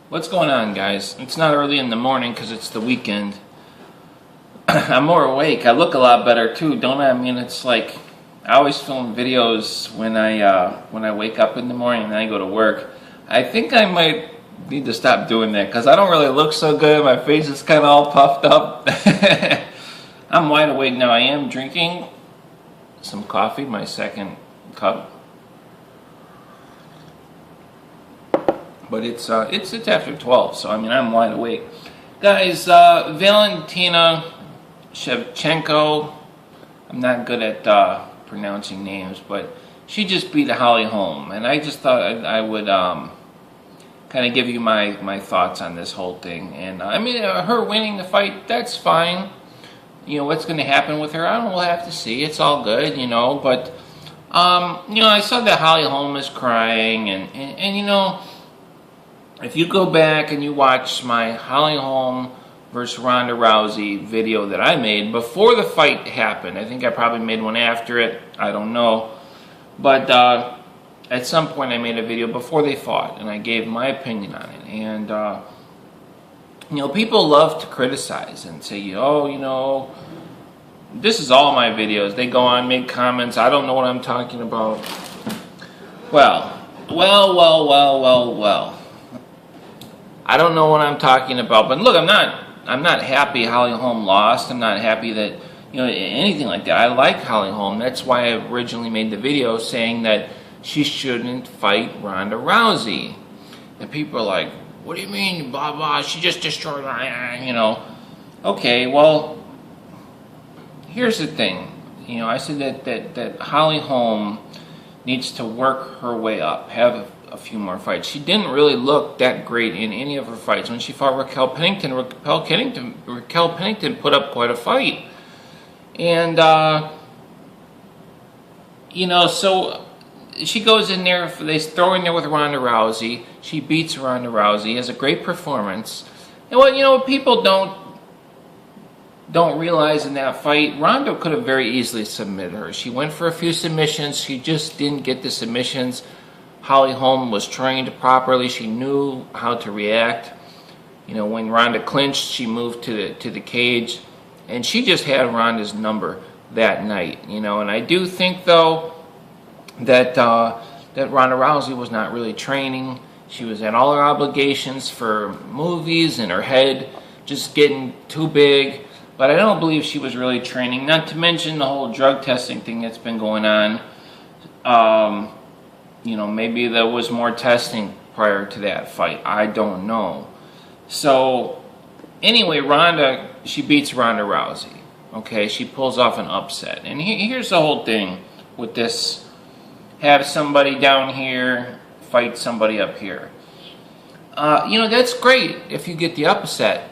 What's going on, guys? It's not early in the morning because it's the weekend. I'm more awake. I look a lot better too, don't I? I mean, it's like I always film videos when I wake up in the morning and then I go to work. I think I might need to stop doing that because I don't really look so good. My face is kind of all puffed up. I'm wide awake now. I am drinking some coffee, my second cup. But it's after 12, so I mean I'm wide awake. Guys, Valentina Shevchenko, I'm not good at pronouncing names, but she just beat Holm, and I just thought I would kind of give you my thoughts on this whole thing. And I mean, her winning the fight, that's fine. You know, what's going to happen with her, I don't know, we'll have to see. It's all good, you know, but you know, I saw that Holm is crying, and you know, if you go back and you watch my Holm versus Ronda Rousey video that I made before the fight happened, I think I probably made one after it, I don't know, but at some point I made a video before they fought and I gave my opinion on it. And you know, people love to criticize and say, oh, you know, this is all my videos. They go on, make comments, I don't know what I'm talking about. Well. I don't know what I'm talking about, but look, I'm not happy Holm lost. I'm not happy that, you know, anything like that. I like Holm. That's why I originally made the video saying that she shouldn't fight Ronda Rousey. And people are like, what do you mean, blah, blah, she just destroyed her, you know. Okay, well, here's the thing. You know, I said that Holm needs to work her way up, have a few more fights. She didn't really look that great in any of her fights. When she fought Raquel Pennington put up quite a fight. And, you know, so she goes in there, they throw in there with Ronda Rousey. She beats Ronda Rousey, has a great performance. And what, you know, people don't realize in that fight, Ronda could have very easily submitted her. She went for a few submissions. She just didn't get the submissions. Holm was trained properly. She knew how to react. You know, when Ronda clinched, she moved to the cage, and she just had Ronda's number that night. You know, and I do think though that that Ronda Rousey was not really training. She was at all her obligations for movies, and her head just getting too big. But I don't believe she was really training. Not to mention the whole drug testing thing that's been going on. You know, maybe there was more testing prior to that fight. I don't know. So, anyway, Ronda, she beats Ronda Rousey. Okay, she pulls off an upset. And here's the whole thing with this. Have somebody down here fight somebody up here. You know, that's great if you get the upset.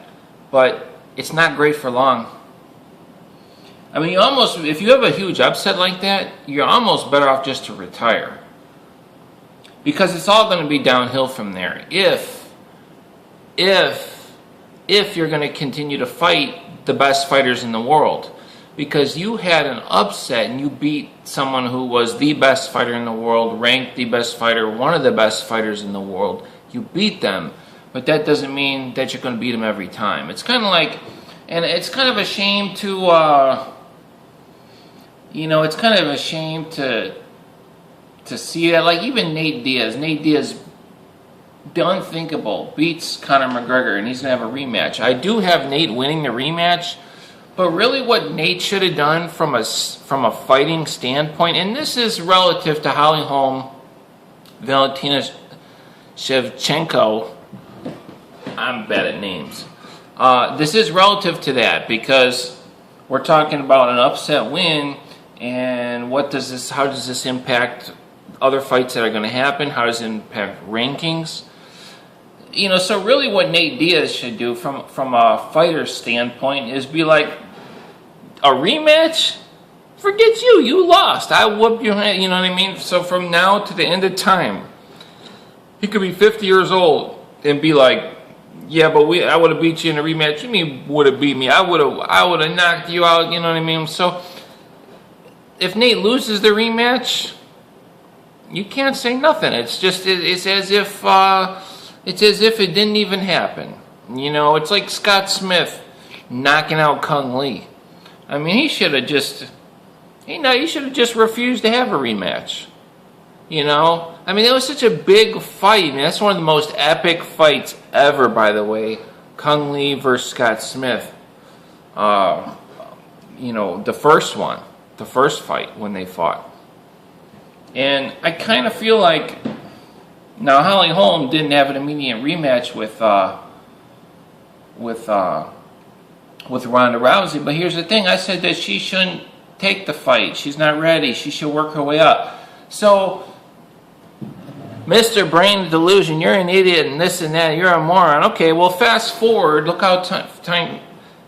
But it's not great for long. I mean, if you have a huge upset like that, you're almost better off just to retire. Because it's all going to be downhill from there. If you're going to continue to fight the best fighters in the world. Because you had an upset and you beat someone who was the best fighter in the world, ranked the best fighter, one of the best fighters in the world. You beat them. But that doesn't mean that you're going to beat them every time. It's kind of like, and it's kind of a shame to, you know, it's kind of a shame to see that. Like even Nate Diaz, the unthinkable, beats Conor McGregor, and he's going to have a rematch. I do have Nate winning the rematch, but really what Nate should have done from a fighting standpoint, and this is relative to Holm, Valentina Shevchenko. I'm bad at names. This is relative to that because we're talking about an upset win, and how does this impact other fights that are going to happen? How does it impact rankings? You know, so really what Nate Diaz should do from a fighter standpoint is be like, a rematch? Forget you. You lost. I whooped your head. You know what I mean? So from now to the end of time, he could be 50 years old and be like, yeah, but I would have beat you in a rematch. You mean would have beat me? I would have knocked you out. You know what I mean? So if Nate loses the rematch, you can't say nothing. It's just it's as if It's as if it didn't even happen. You know, it's like Scott Smith knocking out Kung Lee. I mean, he should have just, he should have just refused to have a rematch. You know, I mean, it was such a big fight. I mean, that's one of the most epic fights ever, by the way. Kung Lee versus Scott Smith. You know, the first one, the first fight when they fought. And I kind of feel like, now Holly Holm didn't have an immediate rematch with Ronda Rousey, but here's the thing: I said that she shouldn't take the fight. She's not ready. She should work her way up. So, Mr. Brain Delusion, you're an idiot and this and that. You're a moron. Okay, well, fast forward. Look how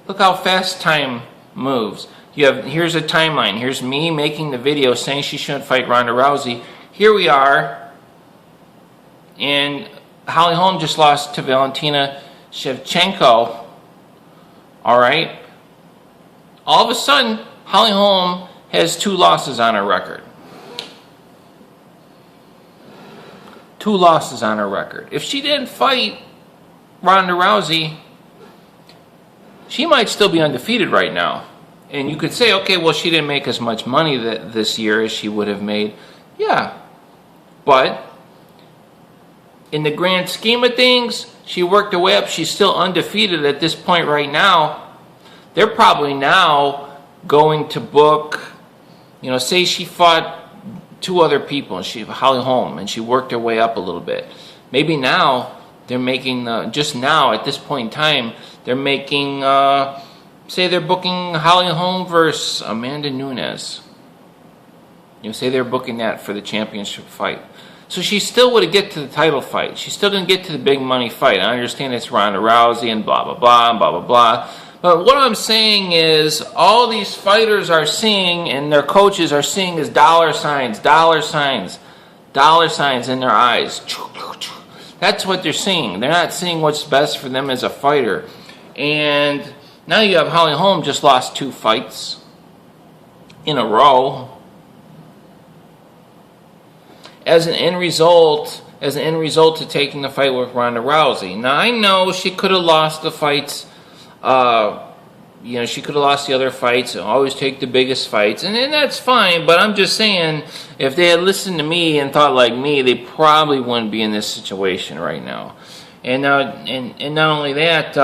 look how fast time moves. Here's a timeline. Here's me making the video saying she shouldn't fight Ronda Rousey. Here we are, and Holly Holm just lost to Valentina Shevchenko. All right. All of a sudden, Holly Holm has 2 losses on her record. 2 losses on her record. If she didn't fight Ronda Rousey, she might still be undefeated right now. And you could say, okay, well, she didn't make as much money this year as she would have made. Yeah. But in the grand scheme of things, she worked her way up. She's still undefeated at this point right now. They're probably now going to book, you know, say she fought 2 other people, and Holly Holm, and she worked her way up a little bit. Maybe now they're making, just now at this point in time, they're making, say they're booking Holly Holm versus Amanda Nunes. You know, say they're booking that for the championship fight. So she still would get to the title fight. She's still going to get to the big money fight. I understand it's Ronda Rousey and blah, blah, blah, and blah, blah, blah. But what I'm saying is all these fighters are seeing and their coaches are seeing is dollar signs in their eyes. That's what they're seeing. They're not seeing what's best for them as a fighter. And now you have Holly Holm just lost 2 fights in a row. As an end result to taking the fight with Ronda Rousey. Now I know she could have lost the fights. You know, she could have lost the other fights. And always take the biggest fights, and that's fine. But I'm just saying, if they had listened to me and thought like me, they probably wouldn't be in this situation right now. And and not only that.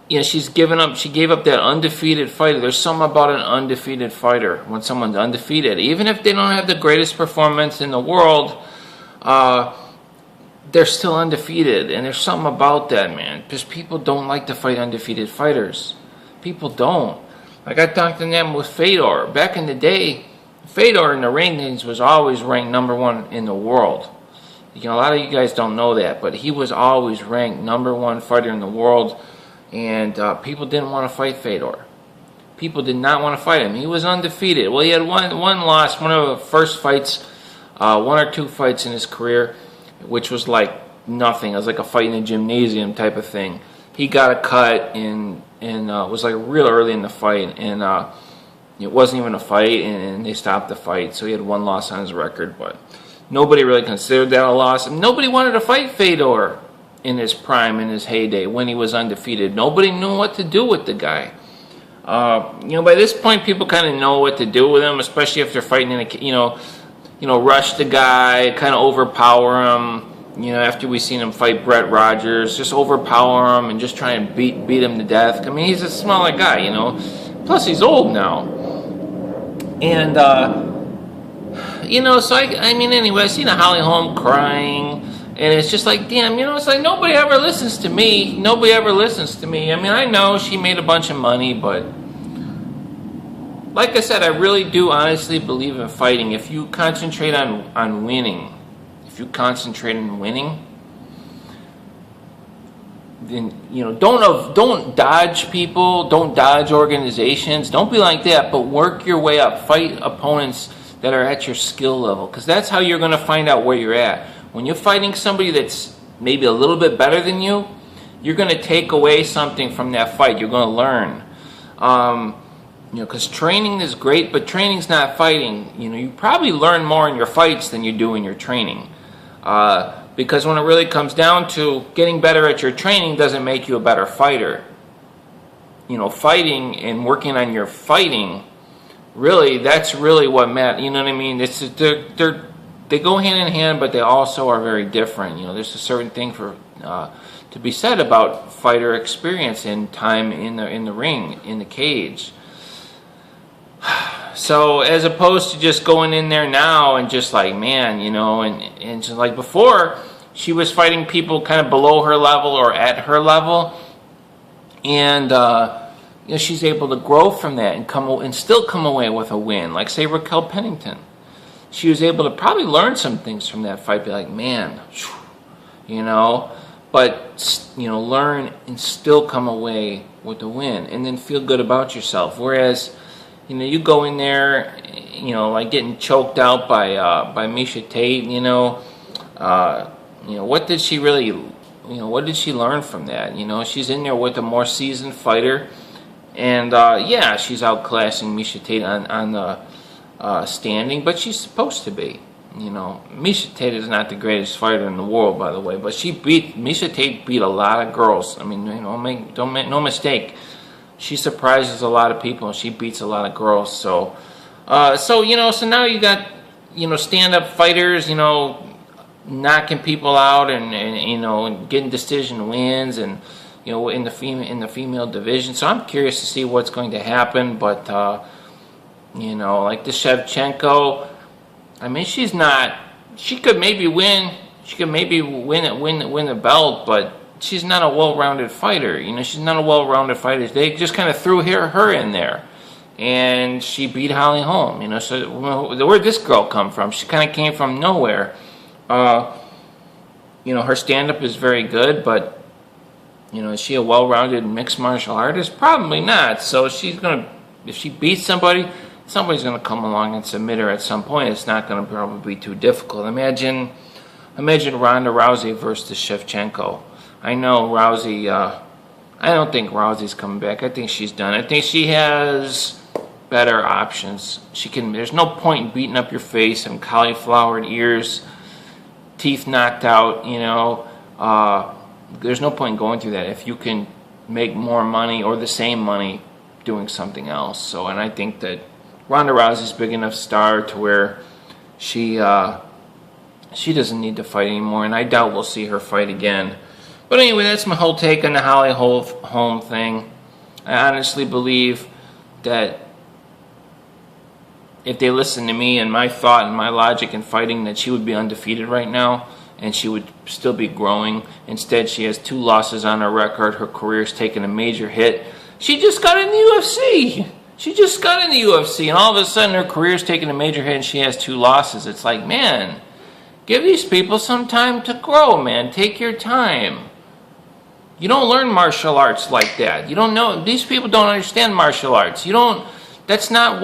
You know, she gave up that undefeated fighter. There's something about an undefeated fighter when someone's undefeated. Even if they don't have the greatest performance in the world, they're still undefeated. And there's something about that, man. Because people don't like to fight undefeated fighters. People don't. Like I talked to them with Fedor. Back in the day, Fedor in the rankings was always ranked #1 in the world. You know, a lot of you guys don't know that, but he was always ranked #1 fighter in the world. And people didn't want to fight Fedor. People did not want to fight him. He was undefeated. Well, he had one loss, one of the first fights, 1 or 2 fights in his career, which was like nothing. It was like a fight in a gymnasium type of thing. He got a cut and it was like real early in the fight, and it wasn't even a fight, and they stopped the fight. So he had 1 loss on his record, but nobody really considered that a loss. And nobody wanted to fight Fedor in his prime, in his heyday, when he was undefeated. Nobody knew what to do with the guy. You know, by this point, people kind of know what to do with him, especially if they're fighting in a, rush the guy, kind of overpower him. You know, after we've seen him fight Brett Rogers, just overpower him and just try and beat him to death. I mean, he's a smaller guy, you know. Plus, he's old now. And, you know, so I mean, anyway, I seen a Holly Holm crying. And it's just like, damn, you know, it's like nobody ever listens to me. Nobody ever listens to me. I mean, I know she made a bunch of money, but like I said, I really do honestly believe in fighting. If you concentrate on winning, then, you know, don't dodge people, don't dodge organizations, don't be like that, but work your way up. Fight opponents that are at your skill level, because that's how you're going to find out where you're at. When you're fighting somebody that's maybe a little bit better than you, you're going to take away something from that fight. You're going to learn. because training is great, but training's not fighting. You probably learn more in your fights than you do in your training. Because when it really comes down to getting better at your training doesn't make you a better fighter. Fighting and working on your fighting, really, that's really what matters. You know what I mean? They go hand in hand, but they also are very different. There's a certain thing to be said about fighter experience and time in the ring, in the cage. So as opposed to just going in there now and just like, man, and just like before, she was fighting people kind of below her level or at her level, and she's able to grow from that and still come away with a win. Like say Raquel Pennington, she was able to probably learn some things from that fight. Be like, man, but learn and still come away with a win, and then feel good about yourself. Whereas you go in there, like getting choked out by Miesha Tate. What did she really, what did she learn from that? She's in there with a more seasoned fighter, and yeah, she's outclassing Miesha Tate on the standing, but she's supposed to be. Miesha Tate is not the greatest fighter in the world, by the way, but Miesha Tate beat a lot of girls. I mean, don't make no mistake. She surprises a lot of people, and she beats a lot of girls. So now you got, stand-up fighters, knocking people out and getting decision wins, and in the female division. So I'm curious to see what's going to happen. But like the Shevchenko, I mean, she's not. She could maybe win. She could maybe win the belt, but she's not a well-rounded fighter. She's not a well-rounded fighter. They just kind of threw her in there, and she beat Holly Holm. So where'd this girl come from? She kind of came from nowhere. Her stand-up is very good, but is she a well-rounded mixed martial artist? Probably not. So if she beats somebody, somebody's gonna come along and submit her at some point. It's not gonna probably be too difficult. Imagine Ronda Rousey versus Shevchenko. I know Rousey, I don't think Rousey's coming back. I think she's done. I think she has better options. There's no point in beating up your face and cauliflowered ears, teeth knocked out, there's no point in going through that if you can make more money or the same money doing something else. So, and I think that Ronda Rousey's big enough star to where she doesn't need to fight anymore, and I doubt we'll see her fight again. But anyway, that's my whole take on the Holly Holm thing. I honestly believe that if they listen to me and my thought and my logic in fighting, that she would be undefeated right now, and she would still be growing. Instead, she has 2 losses on her record. Her career's taken a major hit. She just got in the UFC. And all of a sudden her career's taken a major hit and she has 2 losses. It's like, man, give these people some time to grow, man. Take your time. You don't learn martial arts like that. You don't know. These people don't understand martial arts. That's not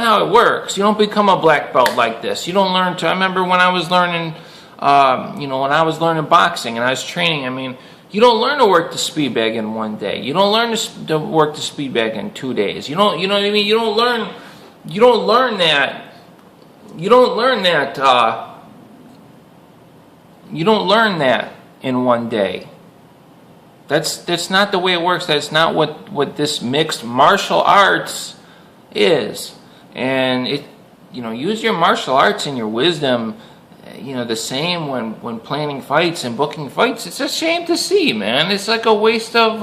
how it works. You don't become a black belt like this. You don't learn to. I remember when I was learning, boxing and I was training. I mean, you don't learn to work the speed bag in 1 day. You don't learn to work the speed bag in 2 days. You know what I mean? You don't learn that. You don't learn that in 1 day. That's not the way it works. That's not what this mixed martial arts is. And use your martial arts and your wisdom, the same when planning fights and booking fights. It's a shame to see, man. It's like a waste of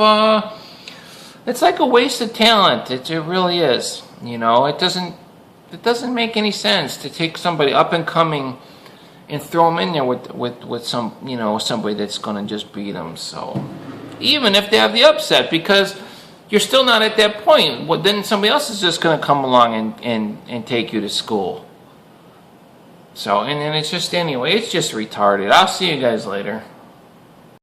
talent. It really is. It doesn't make any sense to take somebody up and coming and throw them in there with somebody that's going to just beat them. So even if they have the upset, because you're still not at that point, then somebody else is just going to come along and take you to school. So, and then it's just retarded. I'll see you guys later.